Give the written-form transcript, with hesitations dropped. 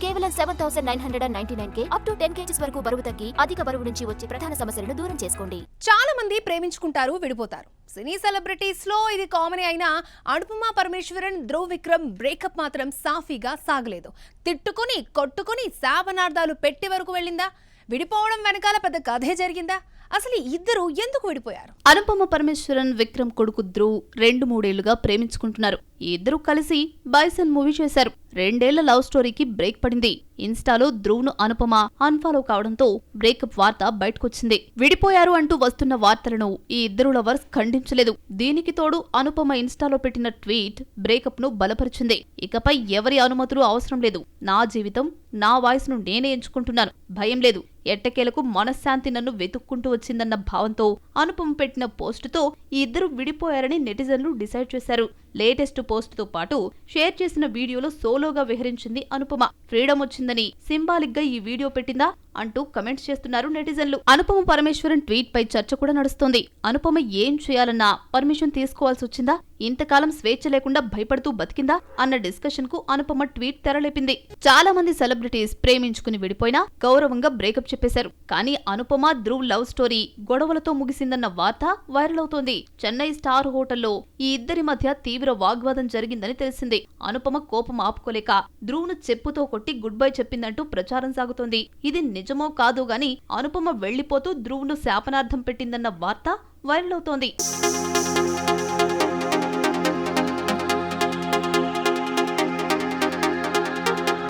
కేవలం 7999K up to 10 kgs వరకు బరువు తగ్గి అధిక బరువు నుంచి వచ్చే ప్రధాన సమస్యలను దూరం చేసుకోండి. చాలా మంది ప్రేమించుకుంటారు, విడిపోతారు. సినీ సెలబ్రిటీస్ లో ఇది కామన్ అయినా అనుపమ పరమేశ్వరన్, ధ్రువ్ విక్రమ్ బ్రేకప్ మాత్రం సాఫీగా సాగలేదు. తిట్టుకుని కొట్టుకుని శాపనార్థాలు పెట్టి వరకు వెళ్ళిందా? విడిపోవడం వెనకాల పెద్ద కథే జరిగిందా? అసలు ఇద్దరు ఎందుకు విడిపోయారు? అనుపమ పరమేశ్వరన్, విక్రమ్ కొడుకు ధ్రువ్ 2-3 ఏళ్లుగా ప్రేమించుకుంటున్నారు. ఈ ఇద్దరు కలిసి బైసన్ మూవీ చేశారు. 2 ఏళ్ల లవ్ స్టోరీకి బ్రేక్ పడింది. ఇన్స్టాలో ధ్రువ్ ను అనుపమ అన్ఫాలో కావడంతో బ్రేకప్ వార్త బయటకొచ్చింది. విడిపోయారు అంటూ వస్తున్న వార్తలను ఈ ఇద్దరు లవర్స్ ఖండించలేదు. దీనికి తోడు అనుపమ ఇన్స్టాలో పెట్టిన ట్వీట్ బ్రేకప్ ను బలపరిచింది. ఇకపై ఎవరి అనుమతులు అవసరం లేదు, నా జీవితం నా వాయిస్ ను నేనే ఎంచుకుంటున్నాను, భయం లేదు, ఎట్టకేలకు మనశ్శాంతి నన్ను వెతుక్కుంటూ వచ్చిందన్న భావంతో అనుపమ పెట్టిన పోస్టుతో ఈ ఇద్దరు విడిపోయారని నెటిజన్లు డిసైడ్ చేశారు. లేటెస్ట్ పోస్ట్ తో పాటు షేర్ చేసిన వీడియోలో సోలోగా విహరించింది అనుపమ. ఫ్రీడమ్ వచ్చిందని సింబాలిక్ గా ఈ వీడియో పెట్టిందా అంటూ కమెంట్స్ చేస్తున్నారు నెటిజన్లు. అనుపమ పరమేశ్వరన్ ట్వీట్ పై చర్చ కూడా నడుస్తోంది. అనుపమ ఏం చేయాలన్నా పర్మిషన్ తీసుకోవాల్సి వచ్చిందా? ఇంతకాలం స్వేచ్ఛ లేకుండా భయపడుతూ బతికిందా అన్న డిస్కషన్ కు అనుపమ ట్వీట్ తెరలేపింది. చాలా మంది సెలబ్రిటీస్ ప్రేమించుకుని విడిపోయినా గౌరవంగా బ్రేకప్ చెప్పేశారు. కానీ అనుపమ ధ్రువ్ లవ్ స్టోరీ గొడవలతో ముగిసిందన్న వార్త వైరల్ అవుతోంది. చెన్నై స్టార్ హోటల్లో ఈ ఇద్దరి మధ్య తీవ్ర వాగ్వాదం జరిగిందని తెలిసింది. అనుపమ కోపం ఆపుకోలేక ధ్రువ్ ను చెప్పుతో కొట్టి గుడ్ బై చెప్పిందంటూ ప్రచారం సాగుతోంది. ఇది నిజమో కాదో గాని అనుపమ వెళ్లిపోతూ ధ్రువ్ ను శాపనార్థం పెట్టిందన్న వార్త వైరల్ అవుతోంది.